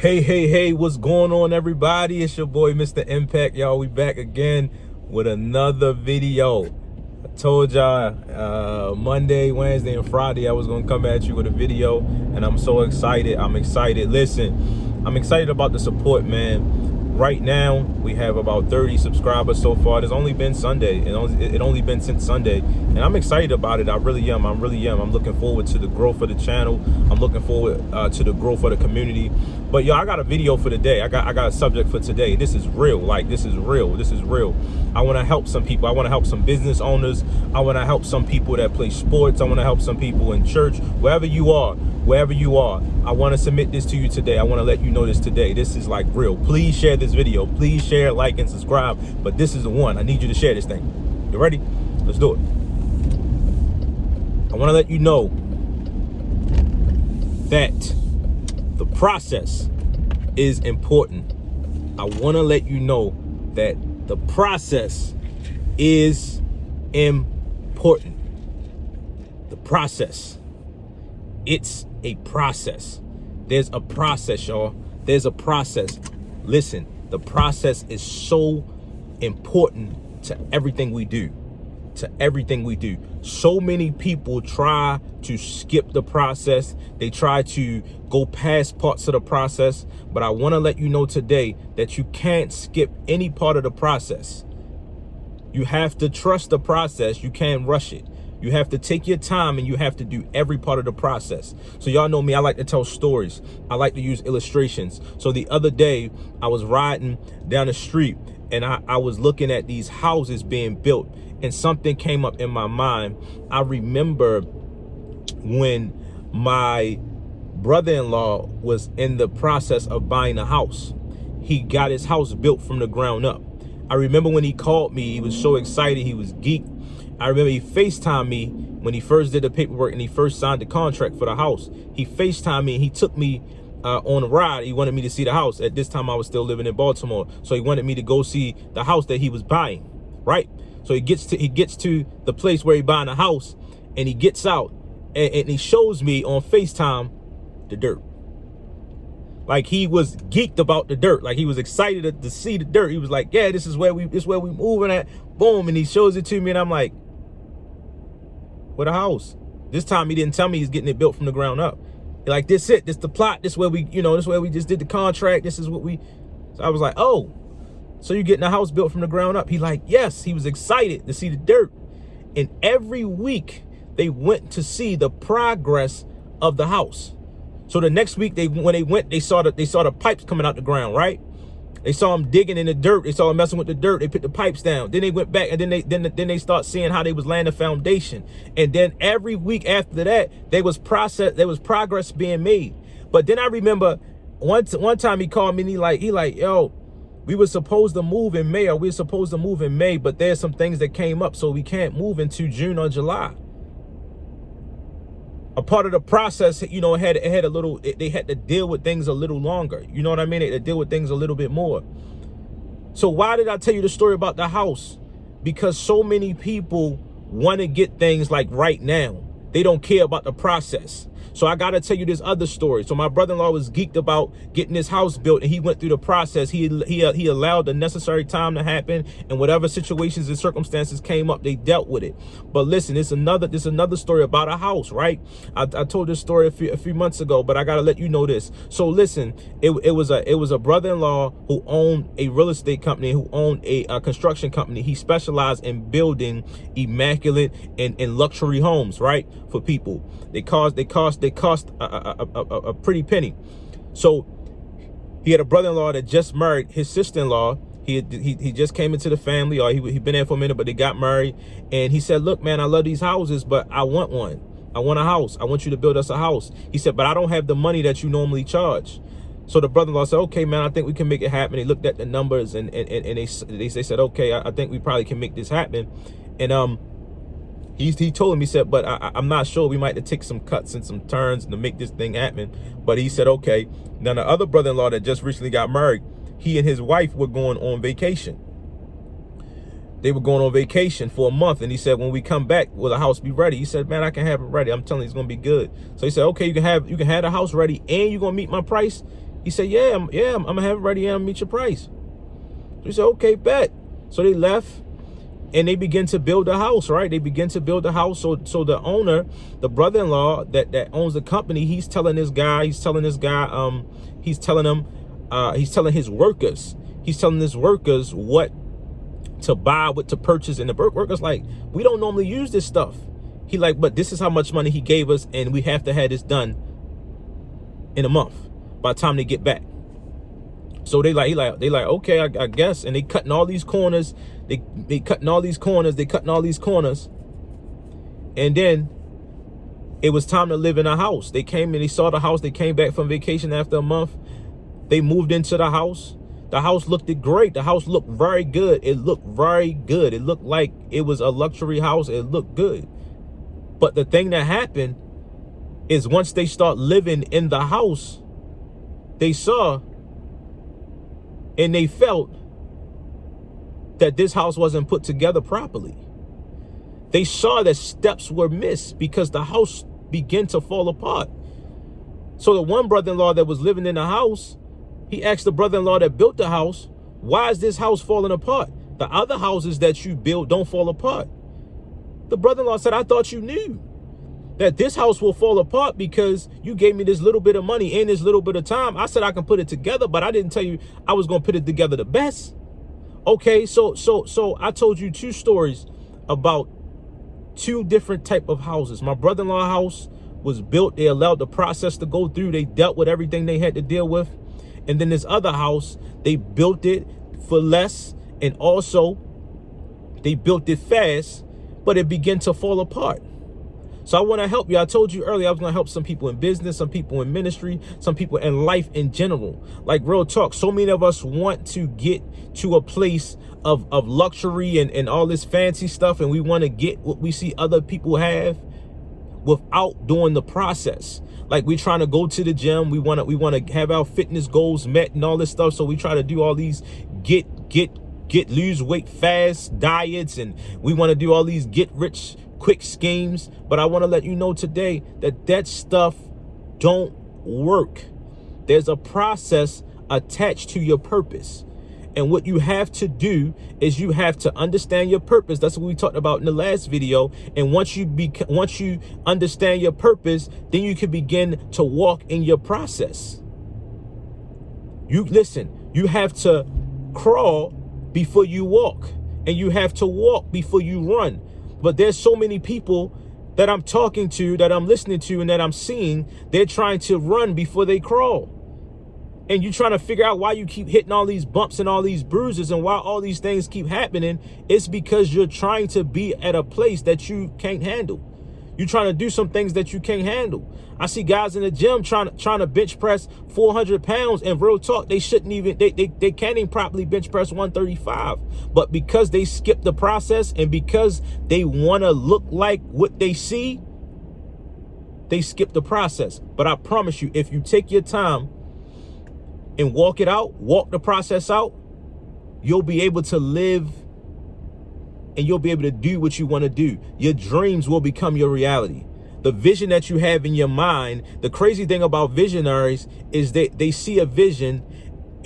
Hey, what's going on, everybody? It's your boy, Mr. Impact. Y'all, we back again with another video. I told y'all Monday, Wednesday, and Friday I was going to come at you with a video, and I'm so excited. I'm excited. Listen, I'm excited about the support, man. Right now, we have about 30 subscribers so far. It's only been Sunday. It only been since Sunday, and I'm excited about it. I really am. I'm looking forward to the growth of the channel. I'm looking forward to the growth of the community. But y'all, I got a video for today. I got a subject for today. This is real. Like, this is real. This is real. I want to help some people. I want to help some business owners. I want to help some people that play sports. I want to help some people in church. Wherever you are, I want to submit this to you today. I want to let you know this today. This is like real. Please share this video. Please share, like, and subscribe. But this is the one. I need you to share this thing. You ready? Let's do it. I want to let you know that the process is important. I want to let you know that the process is important. The process. It's a process. There's a process, y'all. There's a process. Listen, the process is so important to everything we do. To everything we do. So many people try to skip the process. They try to go past parts of the process. But I want to let you know today that you can't skip any part of the process. You have to trust the process. You can't rush it. You have to take your time, and you have to do every part of the process. So y'all know me, I like to tell stories. I like to use illustrations. So the other day, I was riding down the street, and I was looking at these houses being built, and something came up in my mind. I remember when my brother-in-law was in the process of buying a house. He got his house built from the ground up. I remember when he called me, he was so excited, he was geeked. I remember he FaceTimed me when he first did the paperwork and he first signed the contract for the house. He FaceTimed me and he took me on a ride. He wanted me to see the house. At this time, I was still living in Baltimore. So he wanted me to go see the house that he was buying, right? So he gets to the place where he's buying a house, and he gets out and he shows me on FaceTime the dirt. Like, he was geeked about the dirt. Like, he was excited to see the dirt. He was like, yeah, this is where we moving at. Boom. And he shows it to me, and I'm like, what a house. This time he didn't tell me he's getting it built from the ground up. Like, this it. This the plot. This where we, this where we just did the contract. This is what we. So I was like, oh, so you're getting a house built from the ground up? He like, yes. He was excited to see the dirt. And every week they went to see the progress of the house. So the next week when they went, they saw the pipes coming out the ground, right? They saw them digging in the dirt. They saw them messing with the dirt. They put the pipes down. Then they went back, and then they start seeing how they was laying the foundation. And then every week after that, there was progress being made. But then I remember one time he called me, and he like, yo, we were supposed to move in May, but there's some things that came up, so we can't move into June or July. A part of the process, had a little, they had to deal with things a little longer. You know what I mean? They had to deal with things a little bit more. So why did I tell you the story about the house? Because so many people want to get things like right now. They don't care about the process. So I got to tell you this other story. So my brother-in-law was geeked about getting his house built, and he went through the process. He allowed the necessary time to happen, and whatever situations and circumstances came up, they dealt with it. But listen, it's another story about a house, right? I told this story a few months ago, but I got to let you know this. So listen, it was a brother-in-law who owned a real estate company, who owned a construction company. He specialized in building immaculate and luxury homes, right, for people. They cost a pretty penny. So he had a brother-in-law that just married his sister-in-law. He just came into the family, or he'd been there for a minute, but they got married. And he said, look, man, I love these houses, but I want one. I want a house. I want you to build us a house. He said, but I don't have the money that you normally charge. So the brother-in-law said, okay, man, I think we can make it happen. They looked at the numbers, and they said, okay, I think we probably can make this happen. And he told him, he said, but I'm not sure. We might have to take some cuts and some turns to make this thing happen. But he said, okay. Now the other brother-in-law that just recently got married, he and his wife were going on vacation. They were going on vacation for a month, and he said, when we come back, will the house be ready? He said, man, I can have it ready. I'm telling you, it's gonna be good. So he said, okay, you can have the house ready, and you're gonna meet my price. He said, yeah, I'm gonna have it ready and meet your price. So he said, okay, bet. So they left and they begin to build a house, right? They begin to build a house. So the owner, the brother-in-law that owns the company, he's telling him, he's telling his workers what to buy, what to purchase. And the workers like, we don't normally use this stuff. He like, but this is how much money he gave us, and we have to have this done in a month by the time they get back. So they like, okay, I guess. And they cutting all these corners. They cutting all these corners. And then it was time to live in a house. They came and they saw the house. They came back from vacation after a month. They moved into the house. The house looked great. The house looked very good. It looked very good. It looked like it was a luxury house. It looked good. But the thing that happened is once they start living in the house, they saw and they felt that this house wasn't put together properly. They saw that steps were missed because the house began to fall apart. So the one brother-in-law that was living in the house, he asked the brother-in-law that built the house, why is this house falling apart? The other houses that you build don't fall apart. The brother-in-law said, I thought you knew that this house will fall apart because you gave me this little bit of money and this little bit of time. I said I can put it together, but I didn't tell you I was going to put it together the best. Okay, so I told you two stories about two different type of houses. My brother-in-law house was built. They allowed the process to go through. They dealt with everything they had to deal with. And then this other house, they built it for less. And also they built it fast, but it began to fall apart. So I want to help you. I told you earlier I was going to help some people in business, some people in ministry, some people in life in general. Like real talk, so many of us want to get to a place of luxury and all this fancy stuff, and we want to get what we see other people have without doing the process. Like we're trying to go to the gym, we want to have our fitness goals met and all this stuff. So we try to do all these lose weight fast diets, and we want to do all these get rich quick schemes. But I want to let you know today that stuff don't work. There's a process attached to your purpose. And what you have to do is you have to understand your purpose. That's what we talked about in the last video. And once you understand your purpose, then you can begin to walk in your process. You have to crawl before you walk, and you have to walk before you run. But there's so many people that I'm talking to, that I'm listening to, and that I'm seeing, they're trying to run before they crawl. And you're trying to figure out why you keep hitting all these bumps and all these bruises and why all these things keep happening. It's because you're trying to be at a place that you can't handle. You're trying to do some things that you can't handle. I see guys in the gym trying to bench press 400 pounds, and real talk, they shouldn't even, they can't even properly bench press 135. But because they skip the process and because they want to look like what they see, they skip the process. But I promise you, if you take your time and walk the process out, you'll be able to live and you'll be able to do what you want to do. Your dreams will become your reality. The vision that you have in your mind, the crazy thing about visionaries is they see a vision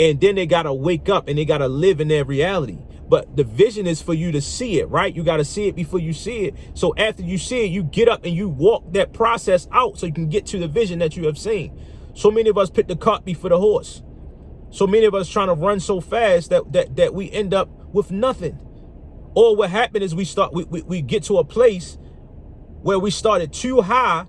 and then they got to wake up and they got to live in their reality. But the vision is for you to see it, right? You got to see it before you see it. So after you see it, you get up and you walk that process out so you can get to the vision that you have seen. So many of us put the cart before the horse. So many of us trying to run so fast that we end up with nothing. Or what happened is we get to a place where we started too high,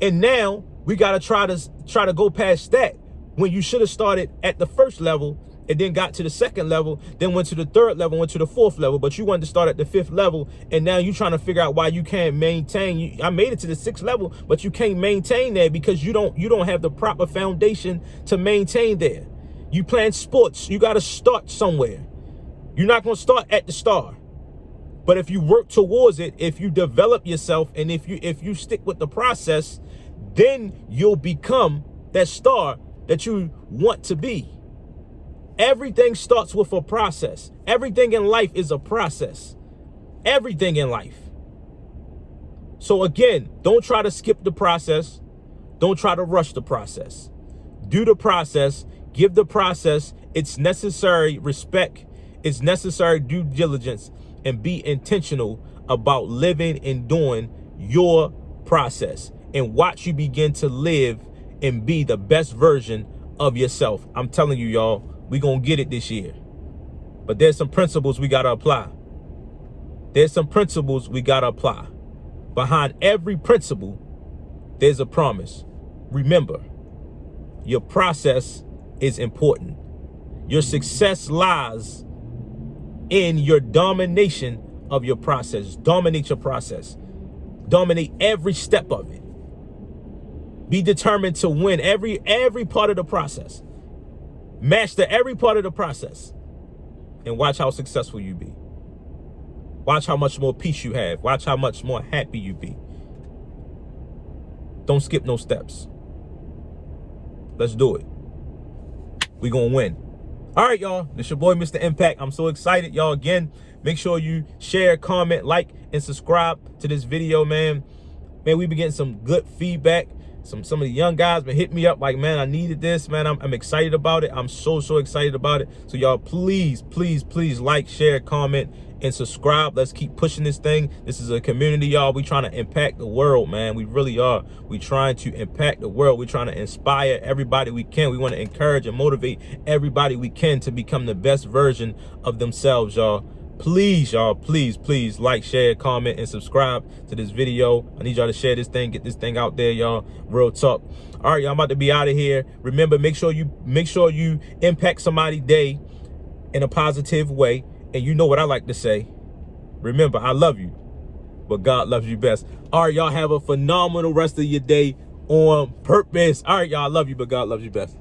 and now we got to try to go past that, when you should have started at the first level and then got to the second level, then went to the third level, went to the fourth level, but you wanted to start at the fifth level, and now you're trying to figure out why you can't maintain. I made it to the sixth level, but you can't maintain there because you don't have the proper foundation to maintain there. You playing sports, you got to start somewhere. You're not going to start at the star. But if you work towards it, if you develop yourself, and if you stick with the process, then you'll become that star that you want to be. Everything starts with a process. Everything in life is a process. Everything in life. So again, don't try to skip the process. Don't try to rush the process. Do the process. Give the process its necessary respect, its necessary due diligence, and be intentional about living and doing your process. And watch you begin to live and be the best version of yourself. I'm telling you, y'all, we gonna get it this year. But there's some principles we gotta apply. There's some principles we gotta apply. Behind every principle, there's a promise. Remember, your process is important. Your success lies in your domination of your process. Dominate your process. Dominate every step of it. Be determined to win every part of the process. Master every part of the process. And watch how successful you be. Watch how much more peace you have. Watch how much more happy you be. Don't skip no steps. Let's do it. We gonna win. All right, y'all. This your boy, Mr. Impact. I'm so excited, y'all. Again, make sure you share, comment, like, and subscribe to this video, man. Man, we've been getting some good feedback. Some of the young guys been hitting me up like, man, I needed this, man. I'm excited about it. I'm so excited about it. So y'all, please like, share, comment, and subscribe. Let's keep pushing this thing. This is a community, y'all. We trying to impact the world, man. We really are. We trying to impact the world. We trying to inspire everybody we can. We want to encourage and motivate everybody we can to become the best version of themselves, y'all. Please, y'all, please like, share, comment, and subscribe to this video. I need y'all to share this thing, get this thing out there, y'all. Real talk. All right, y'all, I'm about to be out of here. Remember, make sure you impact somebody's day in a positive way. And you know what I like to say. Remember, I love you, but God loves you best. All right, y'all, have a phenomenal rest of your day on purpose. All right, y'all, I love you, but God loves you best.